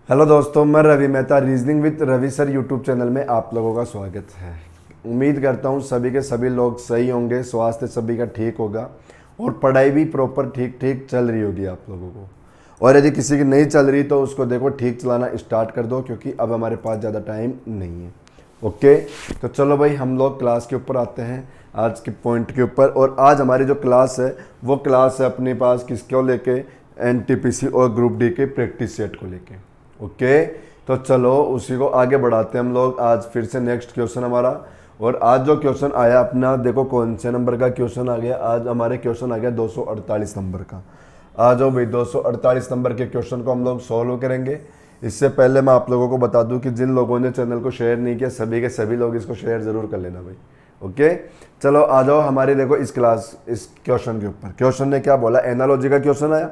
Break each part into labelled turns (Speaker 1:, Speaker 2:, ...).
Speaker 1: Hello दोस्तों, मैं Ravi Mehta reasoning with Ravi sir YouTube channel में आप लोगों का स्वागत है। उम्मीद करता हूँ सभी के सभी लोग सही होंगे, स्वास्थ्य सभी का ठीक होगा और पढ़ाई भी प्रॉपर ठीक ठीक चल रही होगी आप लोगों को। और यदि किसी की नहीं चल रही तो उसको देखो ठीक चलाना स्टार्ट कर दो, क्योंकि अब हमारे पास ज़्यादा टाइम नहीं है। ओके, तो चलो भाई हम लोग क्लास के ऊपर आते हैं, आज के पॉइंट के ऊपर। और आज हमारी जो क्लास है वो क्लास है अपने पास किसको लेके, एनटीपीसी और ग्रुप डी के प्रैक्टिस सेट को लेके। ओके, तो चलो उसी को आगे बढ़ाते हैं हम लोग। आज फिर से नेक्स्ट क्वेश्चन हमारा, और आज जो क्वेश्चन आया अपना, देखो कौन से नंबर का क्वेश्चन आ गया। आज हमारे क्वेश्चन आ गया 248 नंबर का। आ जाओ भाई, 248 नंबर के क्वेश्चन को हम लोग सॉल्व करेंगे। इससे पहले मैं आप लोगों को बता दूं कि जिन लोगों ने चैनल को शेयर नहीं किया, सभी के सभी लोग इसको शेयर जरूर कर लेना भाई। ओके, चलो आ जाओ हमारे, देखो इस क्वेश्चन के ऊपर। क्वेश्चन ने क्या बोला, एनालॉजी का क्वेश्चन आया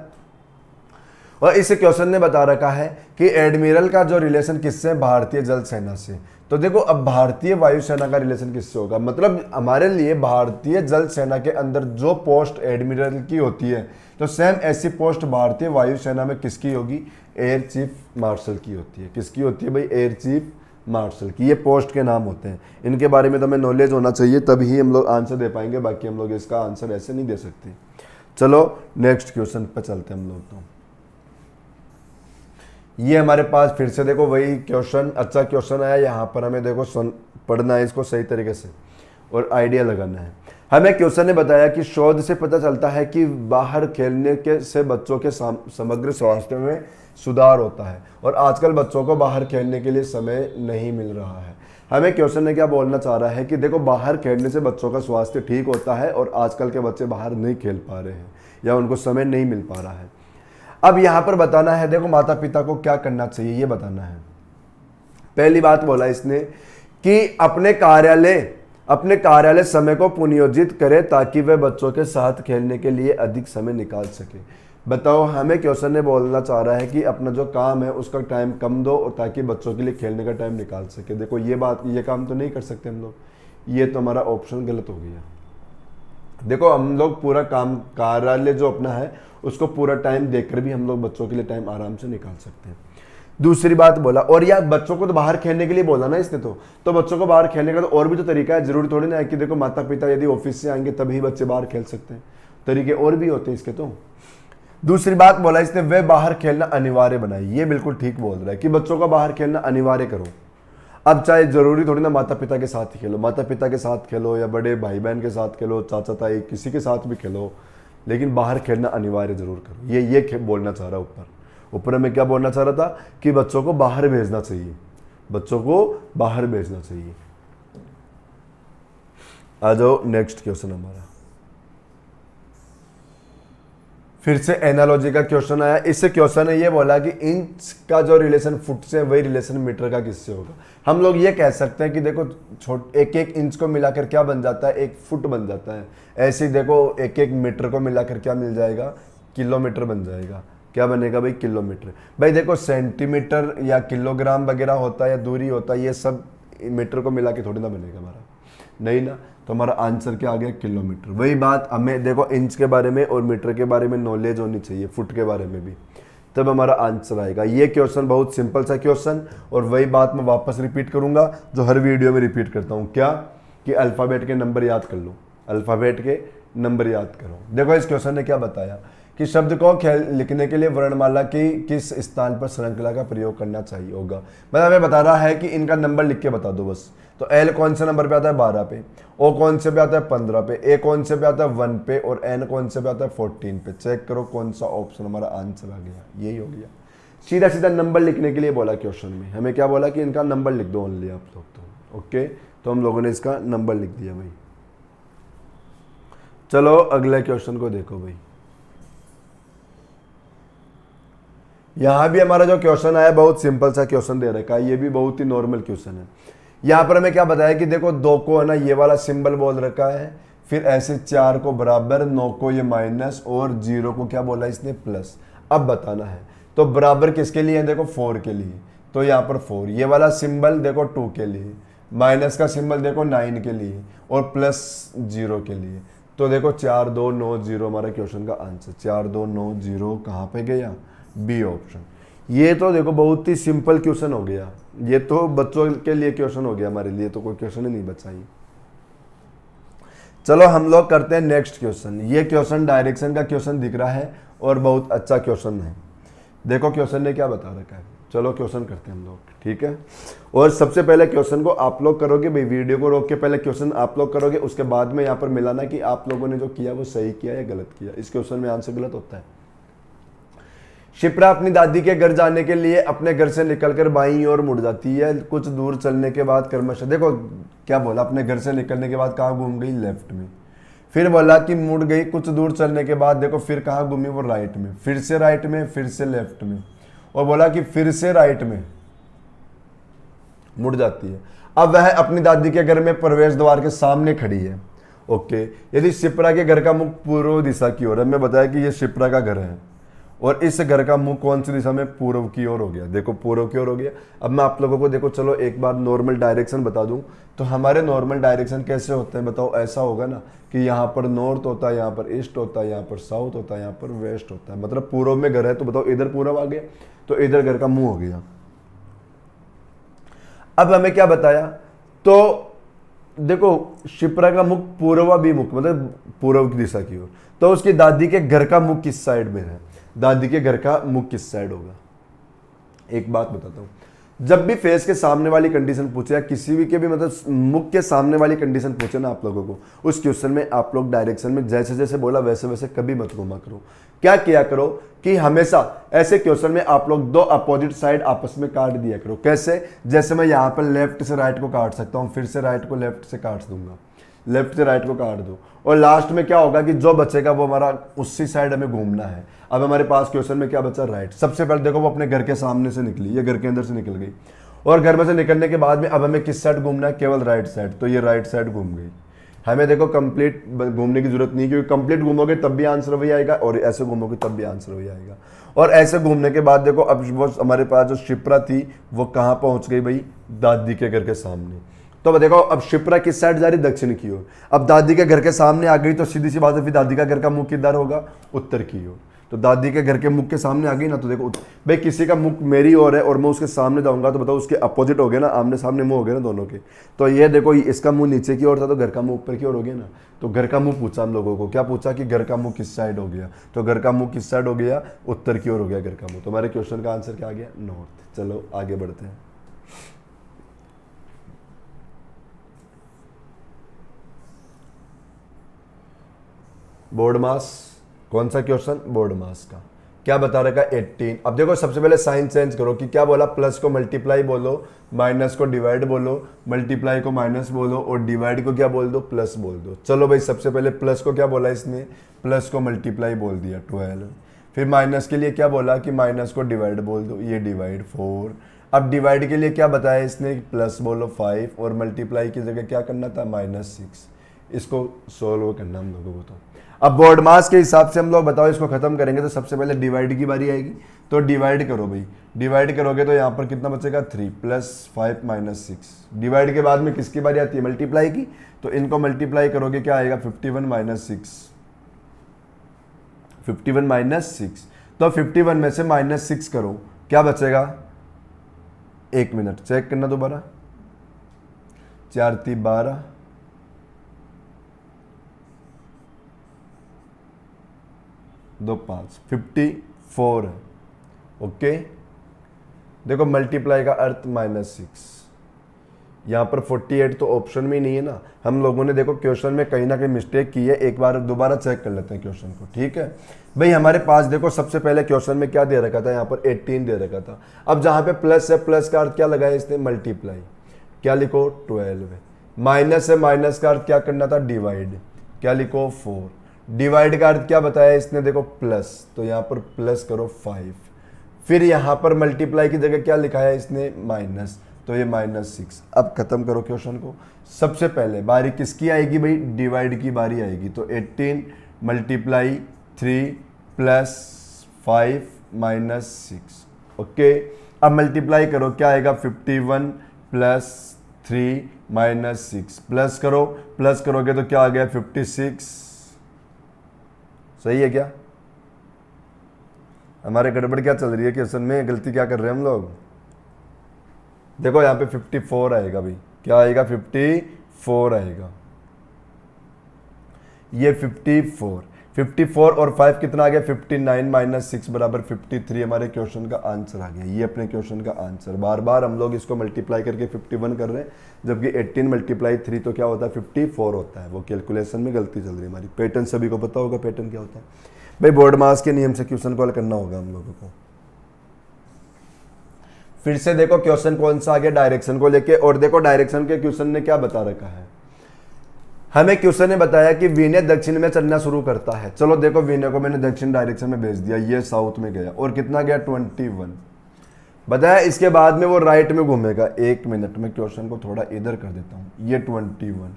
Speaker 1: और इस क्वेश्चन ने बता रखा है कि एडमिरल का जो रिलेशन किससे, भारतीय जल सेना से। तो देखो अब भारतीय वायुसेना का रिलेशन किससे होगा, मतलब हमारे लिए भारतीय जल सेना के अंदर जो पोस्ट एडमिरल की होती है, तो सेम ऐसी पोस्ट भारतीय वायुसेना में किसकी होगी, एयर चीफ मार्शल की होती है। किसकी होती है भाई, एयर चीफ मार्शल की। ये पोस्ट के नाम होते हैं, इनके बारे में तो हमें नॉलेज होना चाहिए, तभी हम लोग आंसर दे पाएंगे, बाकी हम लोग इसका आंसर ऐसे नहीं दे सकते। चलो नेक्स्ट क्वेश्चन पर चलते हैं हम लोग। तो ये हमारे पास फिर से देखो वही क्वेश्चन, अच्छा क्वेश्चन आया। यहाँ पर हमें देखो पढ़ना है इसको सही तरीके से और आइडिया लगाना है। हमें क्वेश्चन ने बताया कि शोध से पता चलता है कि बाहर खेलने के से बच्चों के समग्र स्वास्थ्य में सुधार होता है, और आजकल बच्चों को बाहर खेलने के लिए समय नहीं मिल रहा है। हमें क्वेश्चन ने क्या बोलना चाह रहा है कि देखो बाहर खेलने से बच्चों का स्वास्थ्य ठीक होता है, और आजकल के बच्चे बाहर नहीं खेल पा रहे हैं या उनको समय नहीं मिल पा रहा है। अब यहां पर बताना है, देखो माता पिता को क्या करना चाहिए ये बताना है। पहली बात बोला इसने कि अपने कार्यालय समय को पुनियोजित करे ताकि वह बच्चों के साथ खेलने के लिए अधिक समय निकाल सके। बताओ, हमें क्वेश्चन ने बोलना चाह रहा है कि अपना जो काम है उसका टाइम कम दो, और ताकि बच्चों के लिए खेलने का टाइम निकाल सके। देखो ये काम तो नहीं कर सकते हम लोग, ये तो हमारा ऑप्शन गलत हो गया। देखो हम लोग पूरा काम, कार्यालय जो अपना है उसको पूरा टाइम देकर भी हम लोग बच्चों के लिए टाइम आराम से निकाल सकते हैं। दूसरी बात बोला, और यार बच्चों को तो बाहर खेलने के लिए बोला ना इसने, तो बच्चों को बाहर खेलने का तो और भी तो तरीका है, जरूरी थोड़ी ना है कि देखो माता पिता यदि ऑफिस से आएंगे तभी बच्चे बाहर खेल सकते हैं, तरीके और भी होते हैं इसके। तो दूसरी बात बोला इसने, वे बाहर खेलना अनिवार्य बनाई। ये बिल्कुल ठीक बोल रहा है कि बच्चों का बाहर खेलना अनिवार्य करो। अब चाहे जरूरी थोड़ी ना माता पिता के साथ ही खेलो, माता पिता के साथ खेलो या बड़े भाई बहन के साथ खेलो, चाचा ताई किसी के साथ भी खेलो, लेकिन बाहर खेलना अनिवार्य जरूर करो। ये बोलना चाह रहा ऊपर में क्या बोलना चाह रहा था कि बच्चों को बाहर भेजना चाहिए, बच्चों को बाहर भेजना चाहिए। आ जाओ नेक्स्ट क्वेश्चन हमारा, फिर से एनालॉजी का क्वेश्चन आया। इससे क्वेश्चन ने ये बोला कि इंच का जो रिलेशन फुट से, वही रिलेशन मीटर का किससे होगा। हम लोग ये कह सकते हैं कि देखो एक एक इंच को मिलाकर क्या बन जाता है, एक फुट बन जाता है। ऐसे ही देखो एक एक मीटर को मिलाकर क्या मिल जाएगा, किलोमीटर बन जाएगा। क्या बनेगा भाई, किलोमीटर। भाई देखो सेंटीमीटर या किलोग्राम वगैरह होता है या दूरी होता है, ये सब मीटर को मिला के थोड़ी ना बनेगा हमारा, नहीं ना। तो हमारा आंसर क्या आ गया, किलोमीटर। वही बात हमें देखो इंच के बारे में और मीटर के बारे में नॉलेज होनी चाहिए, फुट के बारे में भी, तब हमारा आंसर आएगा। ये क्वेश्चन बहुत सिंपल सा क्वेश्चन, और वही बात मैं वापस रिपीट करूंगा जो हर वीडियो में रिपीट करता हूं, क्या कि अल्फ़ाबेट के नंबर याद कर लो, अल्फ़ाबेट के नंबर याद करो। देखो इस क्वेश्चन ने क्या बताया कि शब्द को लिखने के लिए वर्णमाला की किस स्थान पर श्रृंखला का प्रयोग करना चाहिए होगा। मतलब हमें बता रहा है कि इनका नंबर लिख के बता दो बस। तो एल कौन से नंबर पे आता है, 12 पे, ओ कौन से पे आता है, 15 पे, ए कौन से पे आता है, 1 पे, और एन कौन से पे आता है, 14 पे। चेक करो कौन सा ऑप्शन हमारा आंसर आ गया, यही हो गया। सीधा सीधा नंबर लिखने के लिए बोला क्वेश्चन में, हमें क्या बोला कि इनका नंबर लिख दो ओनली आप लोग। तो ओके, तो हम लोगों ने इसका नंबर लिख दिया भाई। चलो अगले क्वेश्चन को देखो भाई। यहां भी हमारा जो क्वेश्चन आया बहुत सिंपल सा क्वेश्चन दे रखा है, ये भी बहुत ही नॉर्मल क्वेश्चन है। यहां पर हमें क्या बताया कि देखो 2 को है ना ये वाला सिंबल बोल रखा है, फिर ऐसे 4 को बराबर, 9 को ये माइनस, और 0 को क्या बोला इसने, प्लस। अब बताना है तो बराबर किसके लिए है, देखो 4 के लिए, तो यहाँ पर 4, ये वाला सिंबल देखो 2 के लिए, माइनस का सिंबल देखो 9 के लिए, और प्लस 0 के लिए। तो देखो 4 2 9 0 हमारा क्वेश्चन का आंसर, 4 2 9 0 कहाँ पे गया, बी ऑप्शन। ये तो देखो बहुत ही सिंपल क्वेश्चन हो गया, ये तो बच्चों के लिए क्वेश्चन हो गया, हमारे लिए तो कोई क्वेश्चन ही नहीं बचा ये। चलो हम लोग करते हैं नेक्स्ट क्वेश्चन। ये क्वेश्चन डायरेक्शन का क्वेश्चन दिख रहा है और बहुत अच्छा क्वेश्चन है। देखो क्वेश्चन ने क्या बता रखा है, चलो क्वेश्चन करते हैं हम लोग, ठीक है। और सबसे पहले क्वेश्चन को आप लोग करोगे भाई, वीडियो को रोक के पहले क्वेश्चन आप लोग करोगे, उसके बाद में यहाँ पर मिलाना कि आप लोगों ने जो किया वो सही किया या गलत किया। इस क्वेश्चन में आंसर गलत होता है। शिप्रा अपनी दादी के घर जाने के लिए अपने घर से निकलकर बाईं ओर मुड़ जाती है। कुछ दूर चलने के बाद क्रमशः, देखो क्या बोला, अपने घर से निकलने के बाद कहाँ घूम गई, लेफ्ट में। फिर बोला कि मुड़ गई, कुछ दूर चलने के बाद देखो फिर कहाँ घूमी, वो राइट में, फिर से राइट में, फिर से लेफ्ट में, और बोला कि फिर से राइट में मुड़ जाती है। अब वह अपनी दादी के घर में प्रवेश द्वार के सामने खड़ी है। ओके, यदि शिप्रा के घर का मुख पूर्व दिशा की ओर है, मैं बताया कि ये शिप्रा का घर है और इस घर का मुख कौन सी दिशा में, पूर्व की ओर हो गया। देखो पूर्व की ओर हो गया। अब मैं आप लोगों को देखो चलो एक बार नॉर्मल डायरेक्शन बता दूं, तो हमारे नॉर्मल डायरेक्शन कैसे होते हैं बताओ। ऐसा होगा ना कि यहाँ पर नॉर्थ होता है, यहाँ पर ईस्ट होता है, यहाँ पर साउथ होता है, यहाँ पर वेस्ट होता है। मतलब पूर्व में घर है तो बताओ इधर पूर्व आ गया, तो इधर घर का मुंह हो गया। अब हमें क्या बताया, तो देखो शिप्रा का मुख पूर्वाभिमुख, मतलब पूर्व की दिशा की ओर, तो उसकी दादी के घर का मुख किस साइड में है, दादी के घर का मुख किस साइड होगा। एक बात बताता हूं, जब भी फेस के सामने वाली कंडीशन पूछे या किसी भी के भी मतलब मुख के सामने वाली कंडीशन पूछे ना आप लोगों को, उस क्वेश्चन में आप लोग डायरेक्शन में जैसे जैसे बोला वैसे वैसे कभी मत घुमा करो। क्या किया करो कि हमेशा ऐसे क्वेश्चन में आप लोग दो अपोजिट साइड आपस में काट दिया करो। कैसे, जैसे मैं यहाँ पर लेफ्ट से राइट को काट सकता हूँ, फिर से राइट को लेफ्ट से काट दूंगा, लेफ्ट से राइट को काट दो, और लास्ट में क्या होगा कि जो बचेगा वो हमारा उसी साइड हमें घूमना है। अब हमारे पास क्वेश्चन में क्या बचा, राइट। सबसे पहले देखो वो अपने घर के सामने से निकली, ये घर के अंदर से निकल गई, और घर में से निकलने के बाद में अब हमें किस साइड घूमना है, केवल राइट साइड, तो ये राइट साइड घूम गई। हमें देखो कंप्लीट घूमने की जरूरत नहीं, क्योंकि कंप्लीट घूमोगे तब भी आंसर वही आएगा, और ऐसे घूमोगे तब भी आंसर वही आएगा। और ऐसे घूमने के बाद देखो अब वो हमारे पास जो शिप्रा थी वो कहाँ पहुंच गई भाई, दादी के घर के सामने। तो देखो अब शिप्रा किस साइड जा रही, दक्षिण की ओर। अब दादी के घर के सामने आ गई तो सीधी सी बात है, फिर दादी का घर का मुख किधर होगा, उत्तर की ओर। तो दादी के घर के मुख के सामने आ गई ना, तो देखो भाई किसी का मुख मेरी ओर है और मैं उसके सामने जाऊंगा तो बताओ उसके अपोजिट हो गया ना, आमने सामने मुंह हो गया ना दोनों के। तो ये देखो इसका मुंह नीचे की ओर था तो घर का मुंह ऊपर की ओर हो गया ना। तो घर का मुंह पूछा हम लोगों को, क्या पूछा कि घर का मुंह किस साइड हो गया, तो घर का मुंह किस साइड हो गया, उत्तर की ओर हो गया घर का मुंह। तो हमारे क्वेश्चन का आंसर क्या आ गया, नॉर्थ। चलो आगे बढ़ते हैं। बोर्ड मास, कौन सा क्वेश्चन, बोर्ड मास का। क्या बता रखा है 18। अब देखो सबसे पहले साइन चेंज करो कि क्या बोला, प्लस को मल्टीप्लाई बोलो, माइनस को डिवाइड बोलो, मल्टीप्लाई को माइनस बोलो, और डिवाइड को क्या बोल दो, प्लस बोल दो। चलो भाई सबसे पहले प्लस को क्या बोला इसने, प्लस को मल्टीप्लाई बोल दिया 12। फिर माइनस के लिए क्या बोला कि माइनस को डिवाइड बोल दो, ये डिवाइड 4। अब डिवाइड के लिए क्या बताया इसने, प्लस बोलो 5, और मल्टीप्लाई की जगह क्या करना था, -6। इसको सोल्व करना हम लोगों को। तो अब बोर्ड मास के हिसाब से हम लोग बताओ इसको खत्म करेंगे, तो सबसे पहले डिवाइड की बारी आएगी। तो डिवाइड करो भाई, डिवाइड करोगे तो यहाँ पर कितना बचेगा, 3 + 5 - 6। डिवाइड के बाद में किसकी बारी आती है, मल्टीप्लाई की। तो इनको मल्टीप्लाई करोगे क्या आएगा, 51 - 6, 51 - 6। तो 51 में से -6 करो, क्या बचेगा, 1 मिनट चेक करना दोबारा, 4 × 3 = 12, 2 × 5 54 है। ओके, देखो मल्टीप्लाई का अर्थ -6, यहाँ पर 48 तो ऑप्शन में ही नहीं है ना। हम लोगों ने देखो क्वेश्चन में कहीं ना कहीं मिस्टेक की है, एक बार दोबारा चेक कर लेते हैं क्वेश्चन को, ठीक है भाई। हमारे पास देखो सबसे पहले क्वेश्चन में क्या दे रखा था, यहाँ पर 18 दे रखा था। अब जहाँ पे प्लस है, प्लस का अर्थ क्या लगाया इसने, मल्टीप्लाई, क्या लिखो 12 है। माइनस है, माइनस का अर्थ क्या करना था, डिवाइड, क्या लिखो 4। डिवाइड का अर्थ क्या बताया इसने, देखो प्लस, तो यहाँ पर प्लस करो 5। फिर यहाँ पर मल्टीप्लाई की जगह क्या लिखा है इसने, माइनस, तो ये -6। अब खत्म करो क्वेश्चन को। सबसे पहले बारी किसकी आएगी भाई, डिवाइड की बारी आएगी। तो 18 × 3 + 5 - 6। ओके, अब मल्टीप्लाई करो, क्या आएगा, 51 + 3 - 6। प्लस करो, प्लस करोगे तो क्या आ गया, 56। सही है क्या, हमारे गड़बड़ क्या चल रही है क्वेश्चन में, गलती क्या कर रहे हैं हम लोग। देखो यहाँ पे 54 आएगा भाई, क्या आएगा 54 आएगा, ये 54 और 5 कितना आ गया 59 माइनस 6 बराबर 53 हमारे क्वेश्चन का आंसर आ गया। ये अपने क्वेश्चन का आंसर, बार बार हम लोग इसको मल्टीप्लाई करके 51 कर रहे हैं, जबकि 18 मल्टीप्लाई 3 तो क्या होता है 54 होता है। वो कैलकुलेशन में गलती चल रही है हमारी। पैटर्न सभी को पता होगा पैटर्न क्या होता है भाई, बोर्ड मास के नियम से क्वेश्चन को हल करना होगा हम लोगों को। फिर से देखो क्वेश्चन कौन सा आ गया, डायरेक्शन को लेके। और देखो डायरेक्शन के क्वेश्चन ने क्या बता रखा है, हमें क्वेश्चन ने बताया कि विनय दक्षिण में चलना शुरू करता है। चलो देखो विनय को मैंने दक्षिण डायरेक्शन में भेज दिया, ये साउथ में गया और कितना गया 21 बताया। इसके बाद में वो राइट में घूमेगा। एक मिनट में क्वेश्चन को थोड़ा इधर कर देता हूं, ये 21।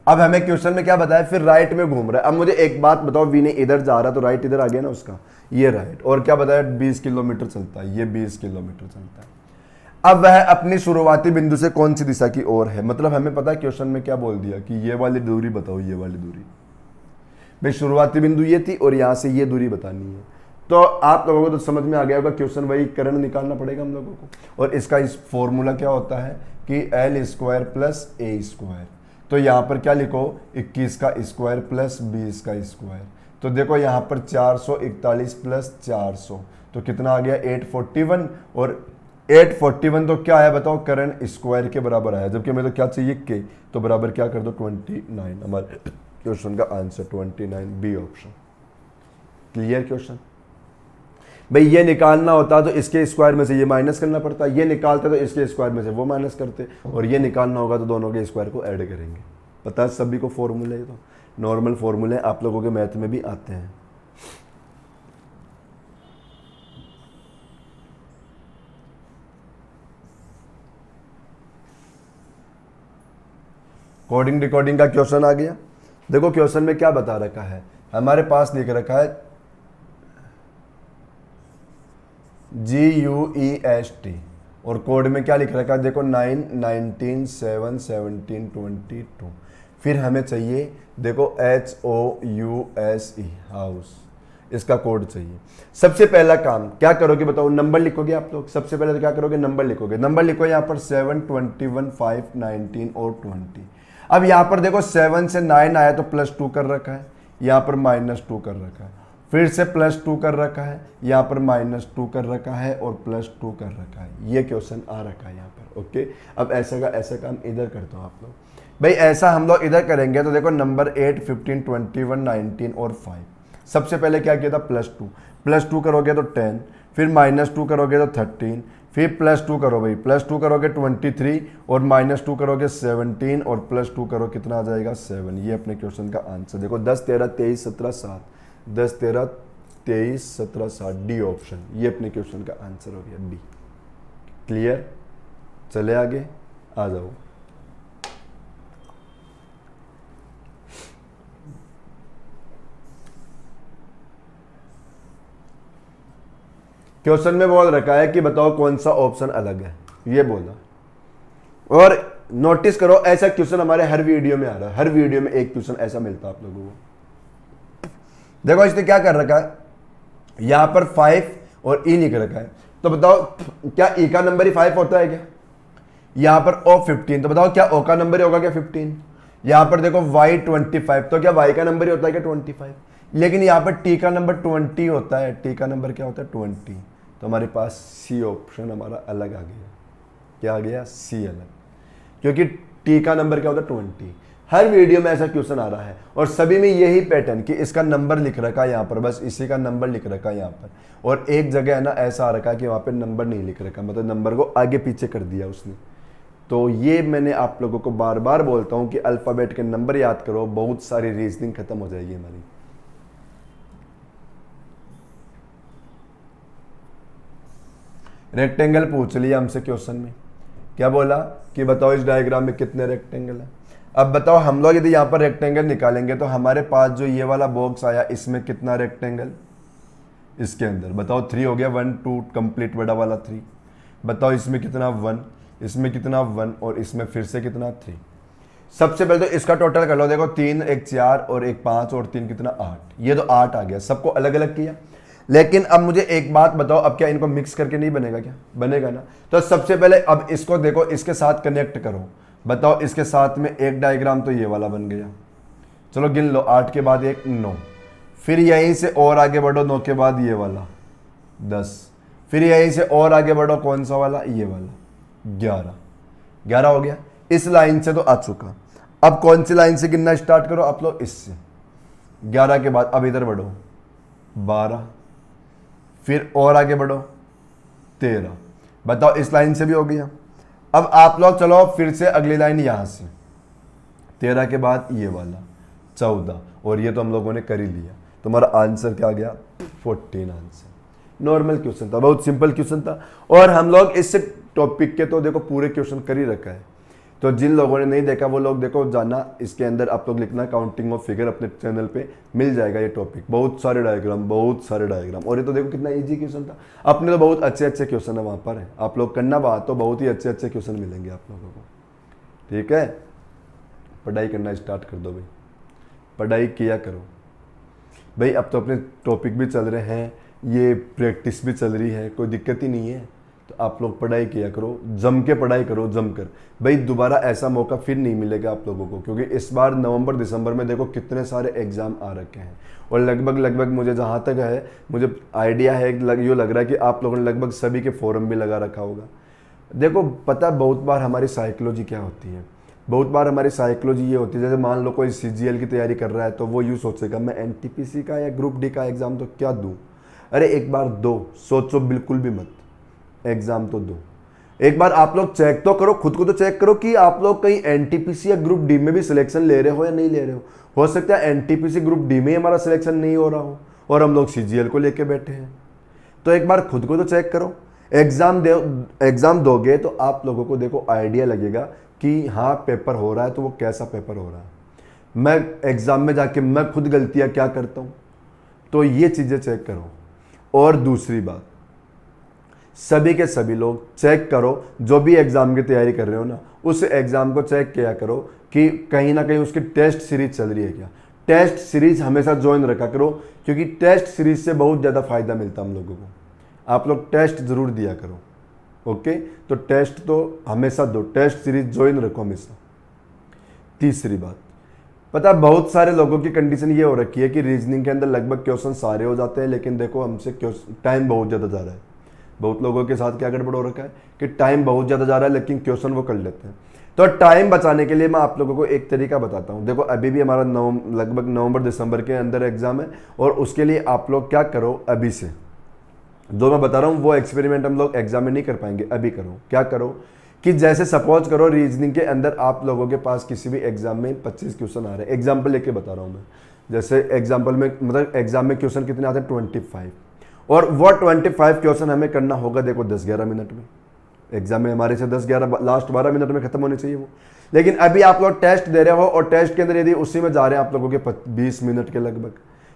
Speaker 1: अब हमें क्वेश्चन में क्या बताया, फिर राइट में घूम रहा है। अब मुझे एक बात बताओ, विनय इधर जा रहा तो राइट इधर आ गया ना उसका, ये राइट। और क्या बताया 20 किलोमीटर चलता है, ये 20 किलोमीटर चलता है। अब वह अपनी शुरुआती बिंदु से कौन सी दिशा की ओर है, मतलब हमें पता है क्वेश्चन में क्या बोल दिया कि ये वाली दूरी बताओ, ये वाली दूरी भाई, शुरुआती बिंदु ये थी और यहां से ये दूरी बतानी है। तो आप लोगों को तो समझ में आ गया होगा, क्वेश्चन वही करण निकालना पड़ेगा हम लोगों को। और इसका इस फॉर्मूला क्या होता है कि l² प्लस a²। तो यहाँ पर क्या लिखो 21 का स्क्वायर प्लस 20 का स्क्वायर। तो देखो यहाँ पर 441 प्लस 400 तो कितना आ गया 841। और 841 तो क्या है बताओ, करण स्क्वायर के बराबर आया, जबकि हमें तो क्या चाहिए के, तो बराबर क्या कर दो 29। हमारे क्वेश्चन का answer 29 B option. Clear question भाई। ये निकालना होता तो इसके स्क्वायर में से ये माइनस करना पड़ता, ये निकालते तो इसके स्क्वायर में से वो माइनस करते, और ये निकालना होगा तो दोनों के स्क्वायर को ऐड करेंगे। पता है सभी को फॉर्मूले, तो नॉर्मल फॉर्मूले आप लोगों के मैथ में भी आते हैं। कोडिंग डिकोडिंग का क्वेश्चन आ गया। देखो क्वेश्चन में क्या बता रखा है, हमारे पास लिख रखा है GUEST और कोड में क्या लिख रखा है देखो 9 19 7 17 22। फिर हमें चाहिए देखो HOUSE हाउस, इसका कोड चाहिए। सबसे पहला काम क्या करोगे बताओ, नंबर लिखोगे आप लोग। सबसे पहले तो क्या करोगे, नंबर लिखोगे। नंबर लिखो यहाँ पर 7 21 5 19 और 20। अब यहाँ पर देखो 7 से 9 आया तो +2 कर रखा है, यहाँ पर -2 कर रखा है, फिर से +2 कर रखा है, यहाँ पर -2 कर रखा है और +2 कर रखा है। ये क्वेश्चन आ रखा है यहाँ पर। ओके, अब ऐसा का ऐसा काम इधर करते हो आप लोग भाई। ऐसा हम लोग इधर करेंगे तो देखो नंबर 8 15 21 19 और 5। सबसे पहले क्या किया था +2 करोगे तो 10, फिर -2 करोगे तो 13, फिर +2 करो भाई, +2 करोगे 23 और -2 करोगे 17 और +2 करो कितना आ जाएगा 7। ये अपने क्वेश्चन का आंसर देखो 10 13 23 17 7, 10 13 23 17 7 डी ऑप्शन। ये अपने क्वेश्चन का आंसर हो गया डी। क्लियर, चले आगे आ जाओ। क्वेश्चन में बोल रखा है कि बताओ कौन सा ऑप्शन अलग है, ये बोला। और नोटिस करो ऐसा क्वेश्चन हमारे हर वीडियो में आ रहा है, हर वीडियो में एक क्वेश्चन ऐसा मिलता है आप लोगों को। देखो इसने क्या कर रखा है, यहां पर 5 और ई लिख रखा है। तो बताओ क्या ई का नंबर ही 5 होता है क्या? यहां पर ओ 15, तो बताओ क्या ओ का नंबर ही होगा क्या 15? यहां पर देखो वाई 25, तो क्या वाई का नंबर ही होता है क्या 25? लेकिन यहां पर टी का नंबर 20 होता है, टी का नंबर क्या होता है 20। तो हमारे पास सी ऑप्शन हमारा अलग आ गया। क्या आ गया? सी अलग, क्योंकि टी का नंबर क्या होता है 20। हर वीडियो में ऐसा क्वेश्चन आ रहा है और सभी में यही पैटर्न कि इसका नंबर लिख रखा है यहाँ पर, बस इसी का नंबर लिख रखा है यहाँ पर, और एक जगह है ना ऐसा आ रखा है कि वहाँ पे नंबर नहीं लिख रखा, मतलब नंबर को आगे पीछे कर दिया उसने। तो ये मैंने आप लोगों को बार बार बोलता हूँ कि अल्फ़ाबेट के नंबर याद करो, बहुत सारी रीजनिंग खत्म हो जाएगी हमारी। रेक्टेंगल पूछ लिया हमसे क्वेश्चन में, क्या बोला कि बताओ इस डायग्राम में कितने रेक्टेंगल है। अब बताओ हम लोग यदि यहाँ पर रेक्टेंगल निकालेंगे तो हमारे पास जो ये वाला बॉक्स आया इसमें कितना रेक्टेंगल, इसके अंदर बताओ 3 हो गया, 1 2 कंप्लीट बड़ा वाला 3। बताओ इसमें कितना 1, इसमें कितना 1 और इसमें फिर से कितना 3। सबसे पहले तो इसका टोटल कर लो, देखो 3 1 4 और 1 5 और 3 कितना 8, ये तो 8 आ गया। सबको अलग अलग किया लेकिन अब मुझे एक बात बताओ, अब क्या इनको मिक्स करके नहीं बनेगा? क्या बनेगा ना। तो सबसे पहले अब इसको देखो, इसके साथ कनेक्ट करो। बताओ, इसके साथ में एक डायग्राम तो ये वाला बन गया। चलो गिन लो, 8 के बाद 1 9, फिर यहीं से और आगे बढ़ो, 9 के बाद ये वाला 10, फिर यहीं से और आगे बढ़ो, कौन सा वाला? ये वाला 11। 11 हो गया। इस लाइन से तो आ चुका। अब कौन सी लाइन से गिनना स्टार्ट करो आप लोग? इससे। 11 के बाद अब इधर बढ़ो, 12, फिर और आगे बढ़ो 13। बताओ, इस लाइन से भी हो गया। अब आप लोग चलो फिर से अगली लाइन यहां से, 13 के बाद ये वाला 14, और ये तो हम लोगों ने कर ही लिया। तुम्हारा आंसर क्या आ गया? 14 आंसर। नॉर्मल क्वेश्चन था, बहुत सिंपल क्वेश्चन था, और हम लोग इस टॉपिक के तो देखो पूरे क्वेश्चन कर ही रखा है। तो जिन लोगों ने नहीं देखा वो लोग देखो, जाना इसके अंदर आप लोग लिखना काउंटिंग ऑफ फिगर, अपने चैनल पे मिल जाएगा ये टॉपिक। बहुत सारे डायग्राम, बहुत सारे डायग्राम, और ये तो देखो कितना इजी क्वेश्चन था। अपने तो बहुत अच्छे अच्छे क्वेश्चन है वहाँ पर है, आप लोग करना बात, तो बहुत ही अच्छे अच्छे क्वेश्चन मिलेंगे आप लोगों को। ठीक है, पढ़ाई करना स्टार्ट कर दो भाई, पढ़ाई किया करो भाई। अब तो अपने टॉपिक भी चल रहे हैं, ये प्रैक्टिस भी चल रही है, कोई दिक्कत ही नहीं है। तो आप लोग पढ़ाई किया करो, जम के पढ़ाई करो, जम कर भाई। दोबारा ऐसा मौका फिर नहीं मिलेगा आप लोगों को, क्योंकि इस बार नवंबर दिसंबर में देखो कितने सारे एग्जाम आ रखे हैं, और लगभग मुझे जहाँ तक है, मुझे आइडिया है, यूँ लग रहा है कि आप लोगों ने लगभग सभी के फॉर्म भी लगा रखा होगा। देखो पता, बहुत बार हमारी साइकोलॉजी क्या होती है, बहुत बार हमारी साइकोलॉजी ये होती है, जैसे मान लो कोई CGL की तैयारी कर रहा है, तो वो यूँ सोचेगा मैं NTPC का या ग्रुप D का एग्ज़ाम तो क्या दूँ। अरे एक बार दो, सोचो बिल्कुल भी मत, एग्ज़ाम तो दो। एक बार आप लोग चेक तो करो, खुद को तो चेक करो कि आप लोग कहीं NTPC या ग्रुप D में भी सिलेक्शन ले रहे हो या नहीं ले रहे हो सकता है NTPC ग्रुप D में ही हमारा सिलेक्शन नहीं हो रहा हो, और हम लोग CGL को लेके बैठे हैं। तो एक बार खुद को तो चेक करो। एग्ज़ाम दोगे तो आप लोगों को देखो आइडिया लगेगा कि हाँ पेपर हो रहा है, तो वो कैसा पेपर हो रहा है। मैं एग्ज़ाम में जाके मैं खुद गलतियाँ क्या करता हूँ, तो ये चीज़ें चेक करो। और दूसरी बात, सभी के सभी लोग चेक करो, जो भी एग्ज़ाम की तैयारी कर रहे हो ना, उस एग्ज़ाम को चेक किया करो कि कहीं ना कहीं उसकी टेस्ट सीरीज चल रही है क्या। टेस्ट सीरीज हमेशा ज्वाइन रखा करो, क्योंकि टेस्ट सीरीज से बहुत ज़्यादा फायदा मिलता है हम लोगों को। आप लोग टेस्ट ज़रूर दिया करो, ओके। तो टेस्ट तो हमेशा दो, टेस्ट सीरीज ज्वाइन रखो हमेशा। तीसरी बात, पता है बहुत सारे लोगों की कंडीशन ये हो रखी है कि रीजनिंग के अंदर लगभग क्वेश्चन सारे हो जाते हैं, लेकिन देखो हमसे टाइम बहुत ज़्यादा जा रहा है। बहुत लोगों के साथ क्या गड़बड़ हो रखा है कि टाइम बहुत ज़्यादा जा रहा है, लेकिन क्वेश्चन वो कर लेते हैं। तो टाइम बचाने के लिए मैं आप लोगों को एक तरीका बताता हूँ। देखो अभी भी हमारा लगभग नवंबर दिसंबर के अंदर एग्जाम है, और उसके लिए आप लोग क्या करो, अभी से जो मैं बता रहा हूँ वो एक्सपेरिमेंट हम लोग एग्जाम में नहीं कर पाएंगे, अभी करो। क्या करो कि जैसे सपोज करो रीजनिंग के अंदर आप लोगों के पास किसी भी एग्जाम में 25 क्वेश्चन आ रहे हैं, एग्जाम्पल लेके बता रहा हूँ मैं। जैसे एग्जाम्पल में मतलब एग्जाम में क्वेश्चन कितने आते हैं, 25, और वो 25 क्वेश्चन हमें करना होगा देखो 10-11 मिनट में। एग्जाम में हमारे से 10-11 लास्ट 12 मिनट में खत्म होने चाहिए वो। लेकिन अभी आप लोग टेस्ट दे रहे हो, और टेस्ट के अंदर यदि उसी में जा रहे हैं आप लोगों के 20 मिनट के लगभग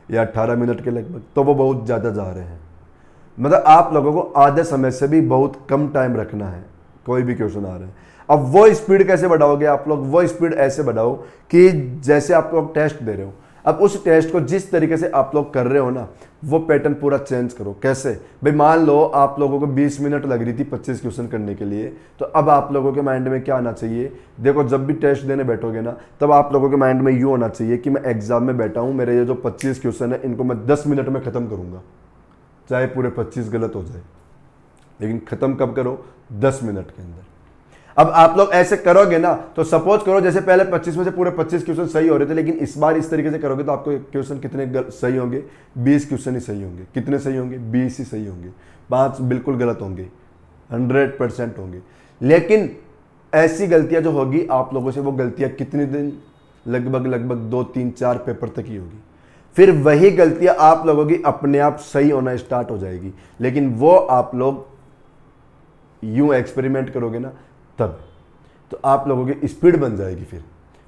Speaker 1: या 18 मिनट के लगभग, तो वो बहुत ज़्यादा जा रहे हैं। मतलब आप लोगों को आधे समय से भी बहुत कम टाइम रखना है, कोई भी क्वेश्चन आ रहे हैं। अब वो स्पीड कैसे बढ़ाओगे आप लोग, वो स्पीड ऐसे बढ़ाओ कि जैसे आप लोग टेस्ट दे रहे हो, अब उस टेस्ट को जिस तरीके से आप लोग कर रहे हो ना, वो पैटर्न पूरा चेंज करो। कैसे भाई, मान लो आप लोगों को 20 मिनट लग रही थी 25 क्वेश्चन करने के लिए, तो अब आप लोगों के माइंड में क्या आना चाहिए, देखो जब भी टेस्ट देने बैठोगे ना, तब आप लोगों के माइंड में यूँ होना चाहिए कि मैं एग्जाम में बैठा हूँ, मेरे ये जो 25 क्वेश्चन है इनको मैं 10 मिनट में ख़त्म करूँगा, चाहे पूरे 25 गलत हो जाए, लेकिन ख़त्म कब करो, 10 मिनट के अंदर। अब आप लोग ऐसे करोगे ना, तो सपोज करो जैसे पहले 25 में से पूरे 25 क्वेश्चन सही हो रहे थे, लेकिन इस बार इस तरीके से करोगे तो आपको क्वेश्चन कितने सही होंगे, 20 क्वेश्चन ही सही होंगे। कितने सही होंगे, 20 ही सही होंगे, 5 बिल्कुल गलत होंगे, 100% होंगे। लेकिन ऐसी गलतियां जो होगी आप लोगों से, वो गलतियां कितने दिन, लगभग 2, 3, 4 पेपर तक ही होगी। फिर वही गलतियां आप लोगों की अपने आप सही होना स्टार्ट हो जाएगी। लेकिन वो आप लोग यूं एक्सपेरिमेंट करोगे ना, तब तो आप लोगों की स्पीड बन जाएगी।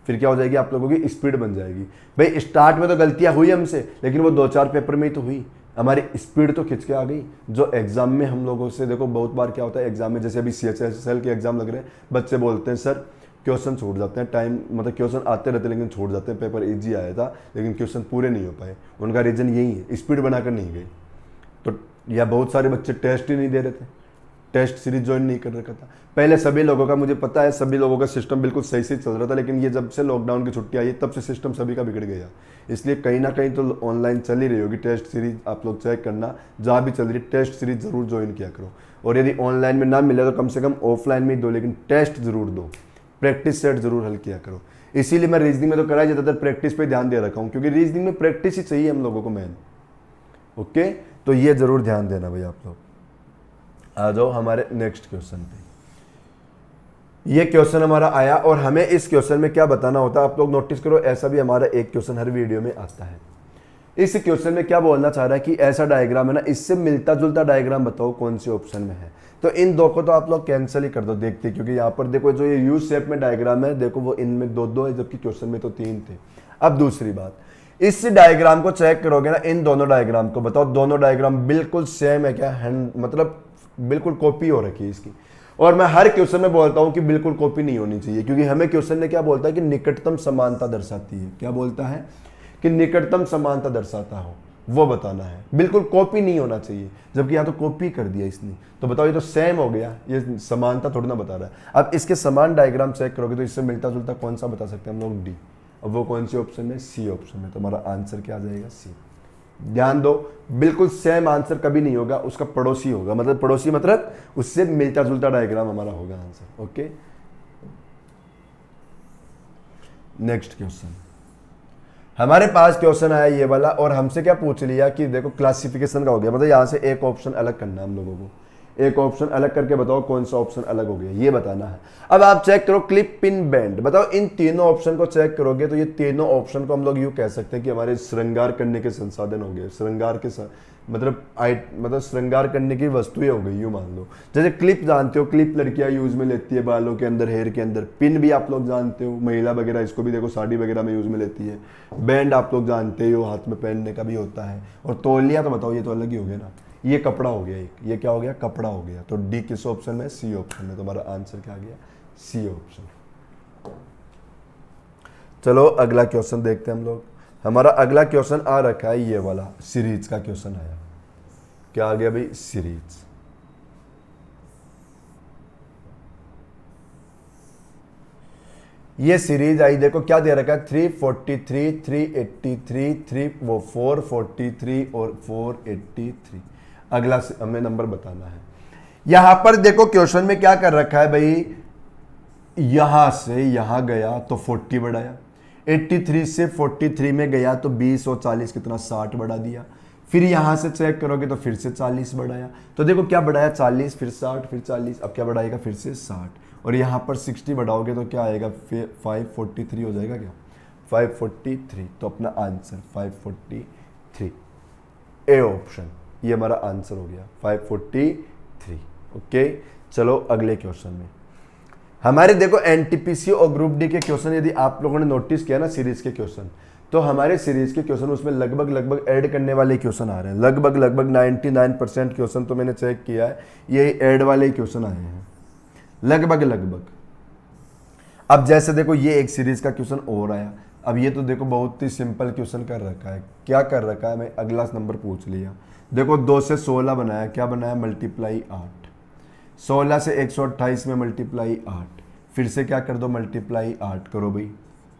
Speaker 1: फिर क्या हो जाएगी, आप लोगों की स्पीड बन जाएगी। भाई स्टार्ट में तो गलतियां हुई हमसे, लेकिन वो 2-4 पेपर में ही तो हुई, हमारी स्पीड तो खिंच के आ गई। जो एग्जाम में हम लोगों से, देखो बहुत बार क्या होता है एग्जाम में, जैसे अभी CHSL के एग्जाम लग रहे हैं, बच्चे बोलते हैं सर क्वेश्चन छूट जाते हैं, टाइम मतलब क्वेश्चन आते रहते लेकिन छूट जाते हैं, पेपर ईजी आया था लेकिन क्वेश्चन पूरे नहीं हो पाए। उनका रीज़न यही है, स्पीड बनाकर नहीं गए। तो या बहुत सारे बच्चे टेस्ट ही नहीं दे रहे थे, टेस्ट सीरीज ज्वाइन नहीं कर रखा था। पहले सभी लोगों का, मुझे पता है सभी लोगों का सिस्टम बिल्कुल सही से चल रहा था, लेकिन ये जब से लॉकडाउन की छुट्टी आई तब से सिस्टम सभी का बिगड़ गया। इसलिए कहीं ना कहीं तो ऑनलाइन चल ही रही होगी टेस्ट सीरीज, आप लोग चेक करना जहाँ भी चल रही टेस्ट सीरीज जरूर ज्वाइन किया करो। और यदि ऑनलाइन में ना मिले तो कम से कम ऑफलाइन में ही दो, लेकिन टेस्ट जरूर दो, प्रैक्टिस सेट जरूर हल किया करो। इसीलिए मैं रीजनिंग में तो कराई ज़्यादातर प्रैक्टिस पे ध्यान दे रखा हूँ, क्योंकि रीजनिंग में प्रैक्टिस ही चाहिए हम लोगों को मेन। ओके, तो ये जरूर ध्यान देना भाई आप लोग। आ जाओ हमारे नेक्स्ट क्वेश्चन पे। ये क्वेश्चन हमारा आया और हमें इस क्वेश्चन में क्या बताना होता है आप लोग नोटिस करो, ऐसा भी हमारा एक क्वेश्चन हर वीडियो में आता है। इस क्वेश्चन में क्या बोलना चाह रहा है कि ऐसा डायग्राम है ना, इससे मिलता जुलता डायग्राम बताओ कौन सी ऑप्शन में है। तो इन दो को तो आप लोग कैंसिल ही कर दो देखते, क्योंकि यहाँ पर देखो जो ये यू शेप में डायग्राम है, देखो वो इनमें दो है, जबकि क्वेश्चन में तो 3 थे। अब दूसरी बात, इस डायग्राम को चेक करोगे ना, इन दोनों डायग्राम को बताओ दोनों डायग्राम बिल्कुल सेम है क्या, मतलब बिल्कुल कॉपी हो रखी है इसकी। और मैं हर क्वेश्चन में बोलता हूं कि बिल्कुल कॉपी नहीं होनी चाहिए, क्योंकि हमें क्वेश्चन ने क्या बोलता है कि निकटतम समानता दर्शाती है। क्या बोलता है कि निकटतम समानता दर्शाता हो, वो बताना है, बिल्कुल कॉपी नहीं होना चाहिए। जबकि यहाँ तो कॉपी कर दिया इसने, तो बताओ ये तो सेम हो गया, ये समानता थोड़ी ना बता रहा है। अब इसके समान डायग्राम चेक करोगे तो इससे मिलता जुलता कौन सा बता सकते हैं हम लोग, डी। अब वो कौन सी ऑप्शन में, सी ऑप्शन में। तो हमारा आंसर क्या आ जाएगा, सी। ध्यान दो, बिल्कुल सेम आंसर कभी नहीं होगा, उसका पड़ोसी होगा, मतलब पड़ोसी मतलब उससे मिलता जुलता डायग्राम हमारा होगा आंसर। ओके, नेक्स्ट क्वेश्चन हमारे पास क्वेश्चन आया ये वाला, और हमसे क्या पूछ लिया कि देखो क्लासिफिकेशन का हो गया, मतलब यहां से एक ऑप्शन अलग करना है हम लोगों को, एक ऑप्शन अलग करके बताओ कौन सा ऑप्शन अलग हो गया, ये बताना है। अब आप चेक करो क्लिप पिन बैंड, बताओ इन तीनों ऑप्शन को चेक करोगे तो ये तीनों ऑप्शन को हम लोग यूं कह सकते हैं कि हमारे श्रृंगार करने के संसाधन हो गए, श्रृंगार के मतलब श्रृंगार करने की वस्तुएं हो गई, यूं मान लो। जैसे क्लिप जानते हो, क्लिप लड़कियां यूज में लेती है बालों के अंदर, हेयर के अंदर। पिन भी आप लोग जानते हो, महिला वगैरह इसको भी देखो साड़ी वगैरह में यूज में लेती है। बैंड आप लोग जानते हो, हाथ में पहनने का भी होता है। और तौलिया तो बताओ ये तो अलग ही हो गया ना, ये कपड़ा हो गया एक, ये क्या हो गया, कपड़ा हो गया। तो डी किस ऑप्शन में, सी ऑप्शन में। तुम्हारा आंसर क्या आ गया, सी ऑप्शन। चलो अगला क्वेश्चन देखते हैं हम लोग। हमारा अगला क्वेश्चन आ रखा है ये वाला, सीरीज का क्वेश्चन आया। क्या आ गया भाई, सीरीज। ये सीरीज आई, देखो क्या दे रखा है, 343, 383, 443 और 483। अगला हमें नंबर बताना है। यहां पर देखो क्वेश्चन में क्या कर रखा है भाई, यहां से यहां गया तो 40 बढ़ाया, 83 से 43 में गया तो 20 और 40 कितना, 60 बढ़ा दिया। फिर यहां से चेक करोगे तो फिर से 40 बढ़ाया। तो देखो क्या बढ़ाया, 40 फिर 60 फिर 40, अब क्या बढ़ाएगा, फिर से 60। और यहां पर 60 बढ़ाओगे तो क्या आएगा, 543 हो जाएगा क्या, 543। तो अपना आंसर 543, ए ऑप्शन, ये हमारा आंसर हो गया 543। ओके, चलो अगले क्वेश्चन में। हमारे देखो एनटीपीसी और ग्रुप डी के क्वेश्चन यदि आप लोगों ने नोटिस किया ना, सीरीज के क्वेश्चन, तो हमारे सीरीज के क्वेश्चन उसमें लगभग ऐड करने वाले क्वेश्चन आ रहे हैं। लगभग 99% क्वेश्चन तो मैंने चेक किया है, ये ऐड वाले क्वेश्चन आए हैं लगभग। अब जैसे देखो ये एक सीरीज का क्वेश्चन और आया। अब ये तो देखो बहुत ही सिंपल क्वेश्चन कर रखा है। क्या कर रखा है, मैं अगला नंबर पूछ लिया। देखो 2 से 16 बनाया, क्या बनाया, मल्टीप्लाई 8। 16 से 128 में मल्टीप्लाई 8, फिर से क्या कर दो, मल्टीप्लाई 8 करो भाई,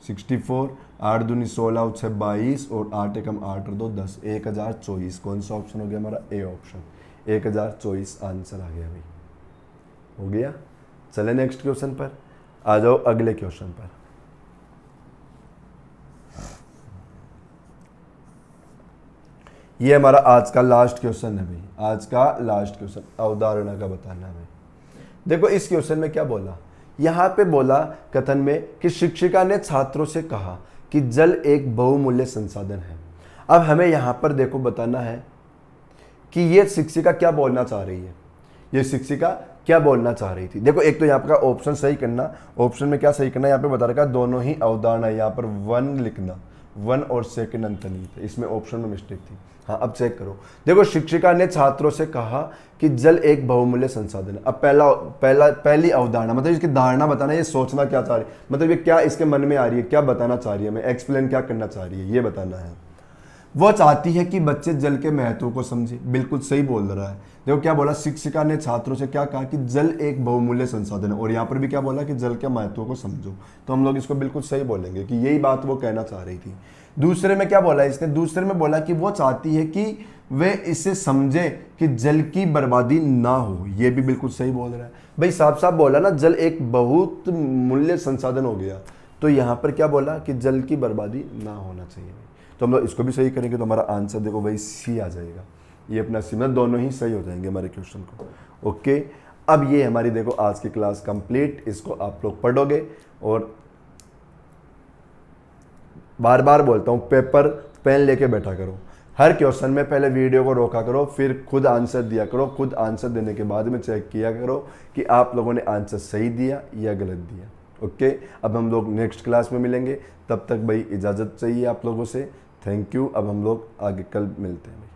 Speaker 1: 64। 8 दूनी 16 और 6 22 और 8 एकम 8 और 2 10, 1024। कौन सा ऑप्शन हो गया हमारा, ए ऑप्शन, 1024 आंसर आ गया भाई, हो गया। चले नेक्स्ट क्वेश्चन पर, आ जाओ अगले क्वेश्चन पर। ये हमारा आज का लास्ट क्वेश्चन है भाई, आज का लास्ट क्वेश्चन अवधारणा का बताना है भाई। देखो इस क्वेश्चन में क्या बोला, यहां पे बोला कथन में कि शिक्षिका ने छात्रों से कहा कि जल एक बहुमूल्य संसाधन है। अब हमें यहां पर देखो बताना है कि ये शिक्षिका क्या बोलना चाह रही है, ये शिक्षिका क्या बोलना चाह रही थी। देखो एक तो यहाँ का ऑप्शन सही करना, ऑप्शन में क्या सही करना, यहाँ पे बता रखा है दोनों ही अवधारणा, यहाँ पर 1 लिखना, 1 और सेकंड अंतर नहीं थे, इसमें ऑप्शन में मिस्टेक थी। हाँ अब चेक करो, देखो शिक्षिका ने छात्रों से कहा कि जल एक बहुमूल्य संसाधन है। अब पहली अवधारणा मतलब इसकी धारणा बताना, ये सोचना क्या चाह रही है, मतलब ये क्या इसके मन में आ रही है, क्या बताना चाह रही है, मैं एक्सप्लेन क्या करना चाह रही है, ये बताना है। वो चाहती है कि बच्चे जल के महत्व को समझे। बिल्कुल सही बोल रहा है। देखो क्या बोला, शिक्षिका ने छात्रों से क्या कहा कि जल एक बहुमूल्य संसाधन है, और यहाँ पर भी क्या बोला कि जल के महत्व को समझो। तो हम लोग इसको बिल्कुल सही बोलेंगे कि यही बात वो कहना चाह रही थी। दूसरे में क्या बोला इसने, दूसरे में बोला कि वो चाहती है कि वे इसे समझे कि जल की बर्बादी ना हो। ये भी बिल्कुल सही बोल रहा है भाई, साफ साफ बोला ना, जल एक बहुत मूल्य संसाधन हो गया। तो यहाँ पर क्या बोला कि जल की बर्बादी ना होना चाहिए। तो हम लोग इसको भी सही करेंगे तो हमारा आंसर देखो भाई सी आ जाएगा। ये अपना सी, मतलब दोनों ही सही हो जाएंगे हमारे क्वेश्चन को। ओके, अब ये हमारी देखो आज की क्लास कंप्लीट। इसको आप लोग पढ़ोगे, और बार बार बोलता हूँ पेपर पेन लेके बैठा करो। हर क्वेश्चन में पहले वीडियो को रोका करो, फिर खुद आंसर दिया करो। खुद आंसर देने के बाद में चेक किया करो कि आप लोगों ने आंसर सही दिया या गलत दिया। ओके, अब हम लोग नेक्स्ट क्लास में मिलेंगे। तब तक भाई इजाज़त चाहिए आप लोगों से। Thank you. अब हम लोग आगे कल मिलते हैं।